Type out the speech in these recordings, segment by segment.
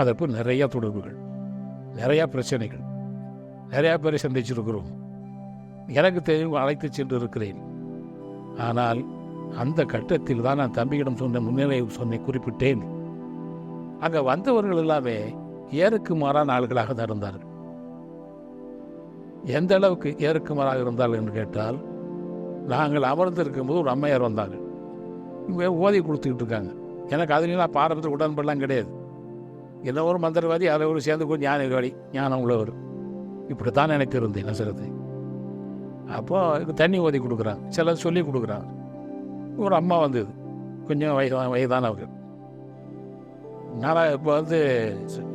அதற்கு நிறையா தொடர்புகள், நிறையா பிரச்சனைகள், நிறையா பேரை சந்திச்சிருக்கிறோம். எனக்கு தெரியும், அழைத்து சென்று இருக்கிறேன். ஆனால் அந்த கட்டத்தில் தான் நான் தம்பியிடம் முன்னிலை குறிப்பிட்டேன். அங்கே வந்தவர்கள் எல்லாமே ஏருக்கு மாறான ஆள்களாக தான் இருந்தார்கள். எந்த அளவுக்கு ஏருக்கு மாறாக இருந்தார்கள் என்று கேட்டால், நாங்கள் அமர்ந்திருக்கும் போது ஒரு அம்மையார் வந்தாங்க. இவங்க ஓதி கொடுத்துக்கிட்டு இருக்காங்க. எனக்கு அதுலாம் பாரம்பரிய உடன்படலாம் கிடையாது. என்ன ஒரு மந்திரவாதி, அதில் ஒரு சேர்ந்து கொஞ்சம் ஞானவாதி, ஞானம் உள்ளவர், இப்படித்தான் நினைத்திருந்தேன் நசரத்தை. அப்போது தண்ணி ஓதி கொடுக்குறாங்க, சிலர் சொல்லி கொடுக்குறாங்க. ஒரு அம்மா வந்தது, கொஞ்சம் வயதானவர்கள். நான் இப்போ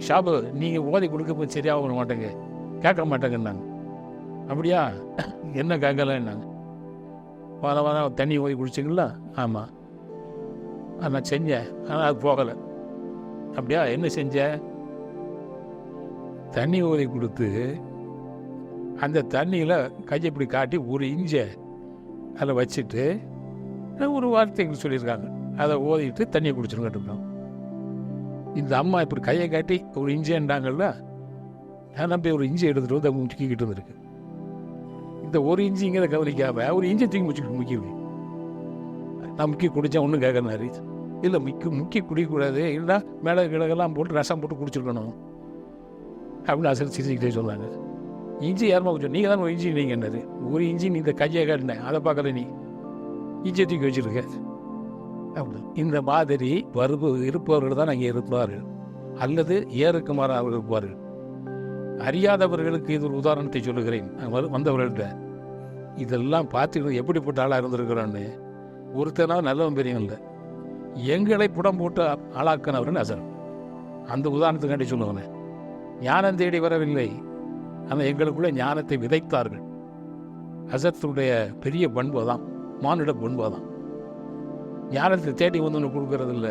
ஷாபு, நீங்கள் ஓதி கொடுக்க போய் சரியாக வர மாட்டேங்க, கேட்க மாட்டேங்கன்னாங்க. அப்படியா, என்ன கேட்கலன்னாங்க. வர தண்ணி ஓதி குடிச்சிங்களா? ஆமாம், நான் செஞ்சேன், ஆனால் அது போகலை. அப்படியா, என்ன செஞ்சேன்? தண்ணி ஓதி கொடுத்து அந்த தண்ணியில் கையை இப்படி காட்டி ஒரு இஞ்சை அதில் வச்சுட்டு ஒரு வார்த்தைகள் சொல்லியிருக்காங்க, அதை ஓதிட்டு தண்ணியை குடிச்சிருக்கோம். இந்த அம்மா இப்படி கையை காட்டி ஒரு இஞ்சின்றாங்கல்ல, நான் நம்பி ஒரு இஞ்சி எடுத்துகிட்டு வந்து முக்கிக்கிட்டு இருந்திருக்கு. இந்த ஒரு இஞ்சிங்கிறத கவனிக்காம ஒரு இஞ்சி தூக்கி முக்கிடுது. நான் முக்கி குடித்தேன், ஒன்றும் கேட்கறாரு. இல்லை, முக்கி குடிக்கக்கூடாது, இல்லைன்னா மேலே கிழக்கெல்லாம் போட்டு ரசம் போட்டு குடிச்சிருக்கணும் அப்படின்னு அசல் சிரிச்சுக்கிட்டே சொன்னாங்க. இஞ்சி யாருமா கொஞ்சம், நீங்கள் தான் ஒரு இஞ்சி நீங்கள் என்னது, ஒரு இஞ்சி நீ இந்த கையை காட்டினேன், அதை பார்க்கல, நீ இஞ்சியை தூக்கி வச்சுருக்க. அப்படி இந்த மாதிரி இருப்பவர்கள் தான் அங்கே இருப்பார்கள், அல்லது ஏருக்கு மாறாக இருப்பார்கள். அறியாதவர்களுக்கு இது ஒரு உதாரணத்தை சொல்லுகிறேன். வந்தவர்கள்ட்ட இதெல்லாம் பார்த்துக்கிட்டு எப்படிப்பட்ட ஆளாக இருந்திருக்கிறோன்னு. ஒருத்தனாக நல்லவன் பெரியவன் இல்லை, எங்களை புடம் போட்டு ஆளாக்கினவர்கள் அசர். அந்த உதாரணத்துக்காண்டி சொல்லுவானே, ஞானம் தேடி வரவில்லை, ஆனால் எங்களுக்குள்ளே ஞானத்தை விதைத்தார்கள். அசத்துடைய பெரிய பண்பு தான், மானுட பண்பு தான். ஞானத்தை தேடி வந்து ஒன்று கொடுக்கறதில்ல,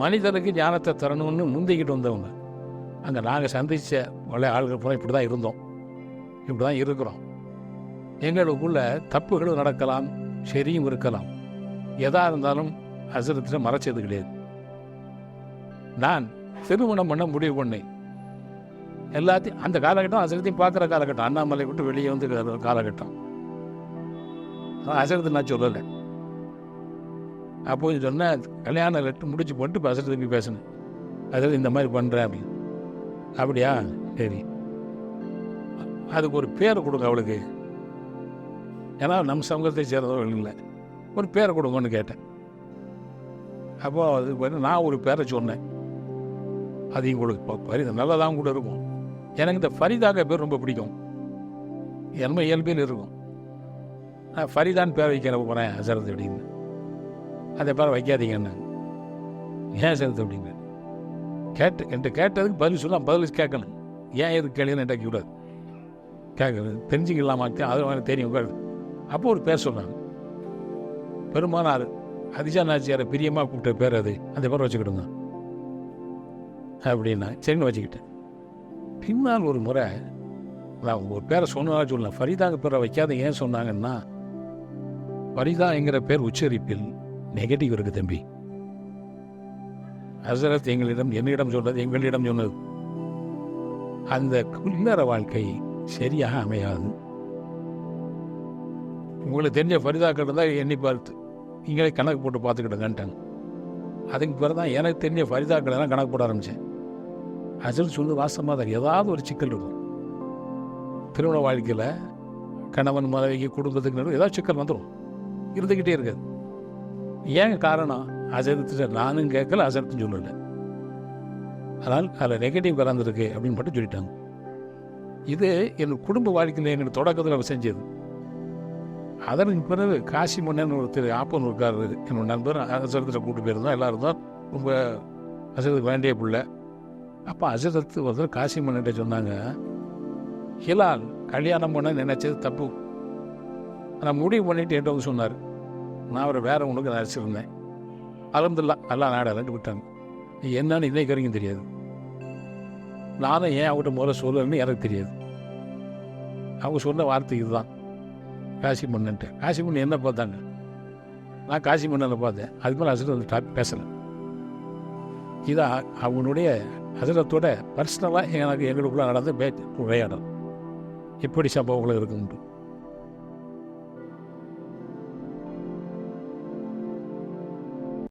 மனிதனுக்கு ஞானத்தை தரணும்னு முந்திக்கிட்டு வந்தவங்க. அங்கே நாங்கள் சந்தித்த பழைய ஆள்கள் போல இப்படி தான் இருந்தோம், இப்படி தான் இருக்கிறோம். எங்களுக்குள்ள தப்புகளும் நடக்கலாம், சரியும் இருக்கலாம். எதா இருந்தாலும் அசரத்தில் மறைச்சது கிடையாது. நான் திருமணம் பண்ண முடிவு பண்ணேன். எல்லாத்தையும் அந்த காலகட்டம் அசரத்தையும் பார்க்குற காலகட்டம், அண்ணாமலை விட்டு வெளியே வந்து காலகட்டம். அசரத்தை நான் சொல்லலை. அப்போது சொன்னேன், கல்யாணம் லெட்டர் முடிச்சு போட்டு இப்போ அசரத்தை போய் பேசினேன். அதாவது இந்த மாதிரி பண்ணுறேன் அப்படின்னு. அப்படியா, சரி, அதுக்கு ஒரு பேரை கொடுங்க அவளுக்கு, ஏன்னா நம்ம சமூகத்தை சேர்ந்தவர்கள் இல்லை, ஒரு பேரை கொடுங்கன்னு கேட்டேன். அப்போ அது நான் ஒரு பேரை சொன்னேன். அது உங்களுக்கு நல்லதான் கூட இருக்கும். எனக்கு இந்த ஃபரிதாக பேர் ரொம்ப பிடிக்கும், என்ன இயல்பில் இருக்கும். நான் ஃபரிதான் பேர் வைக்க போகிறேன் அசரத் அப்படின்னு. அந்த பேரை வைக்காதீங்கன்னு. ஏன் அசரத் அப்படின்னு என்கிட்ட கேட்டதுக்கு பதில் சொல்லலாம், பதில் கேட்கணும். ஏன் எதுக்கு கேள்வின்னு என்கிட்ட கூடாது, கேட்கறது தெரிஞ்சுக்கலாமா, அது தெரியும். அப்போ ஒரு பேர் சொன்னாங்க, பெருமானார் அதிஜா நாச்சியாரை பிரியமாக கூப்பிட்ட பேர் அது, அந்த பேரை வச்சுக்கிடுங்க அப்படின்னா சரின்னு வச்சுக்கிட்டேன். பின்னால் ஒரு முறை நான் ஒரு பேரை சொன்னா சொல்லலாம், ஃபரிதாங்க பேரை வைக்காத ஏன் சொன்னாங்கன்னா, ஃபரிதாங்கிற பேர் உச்சரிப்பில் நெகட்டிவ் இருக்குது தம்பி. ஹசரத் என்னிடம் சொன்னது, எங்களிடம் சொன்னது, அந்த இல்லற வாழ்க்கை சரியாக அமையாது. உங்களுக்கு தெரிஞ்ச ஃபரிதாக்கள் இருந்தால் எண்ணி பார்த்து நீங்களே கணக்கு போட்டு பார்த்துக்கிட்டங்கன்ட்டாங்க. அதுக்கு பிறகு தான் எனக்கு தெரிஞ்ச ஃபரிதாக்கள் எல்லாம் கணக்கு போட ஆரம்பித்தேன். அசல் சொல்லு வாசமாக தான் ஏதாவது ஒரு சிக்கல் இருக்கும். திருமண வாழ்க்கையில் கணவன் மனைவிக்கு குடும்பத்துக்கு ஏதாவது சிக்கல் வந்துடும், இருந்துக்கிட்டே இருக்காது. ஏன் காரணம்? அசரத்து நானும் கேட்கல, அசரத்துன்னு சொல்லலை. அதனால் அதில் நெகட்டிவ் கலந்துருக்கு அப்படின்னு மட்டும் சொல்லிட்டாங்க. இது என் குடும்ப வாழ்க்கையில் எங்களுக்கு தொடக்கத்தில் செஞ்சது. அதற்கு பிறகு காசி மன்னன் ஒருத்தர் ஆப்பன் இருக்காரு, என்னோட நண்பர், அசரத்தில் கூட்டு போயிருந்தோம். எல்லோரும் தான் ரொம்ப அசரத்துக்கு வேண்டிய பிள்ளை. அப்போ அசரத்து ஒருத்தர் காசி மன்னன்ட்ட சொன்னாங்க, ஹிலால் கல்யாணம் பண்ண நினைச்சது தப்பு, நான் முடிவு பண்ணிட்டு என்கிட்ட வந்து சொன்னார். நான் அவரை வேற ஒன்றுக்கு நினச்சிருந்தேன். அலமதுல்லா எல்லாம் நாடகம்ட்டு விட்டாங்க. என்னன்னு இன்னைக்கு வரைக்கும் தெரியாது. நானும் ஏன் அவங்ககிட்ட முதல்ல சொல்லணும்னு எனக்கு தெரியாது. அவங்க சொன்ன வார்த்தை இதுதான், காசி மன்னன்ட்டு. காசி மன்னன் என்ன பார்த்தாங்க, நான் காசி மன்னனை பார்த்தேன். அது மேலே அசரத் வந்து பேசலை. இது அவங்களுடைய ஹசரத்தோட பர்சனலாக எங்களுக்குள்ளே நடந்த உரையாடல். இப்படி சம்பவங்கள் இருக்குண்டு.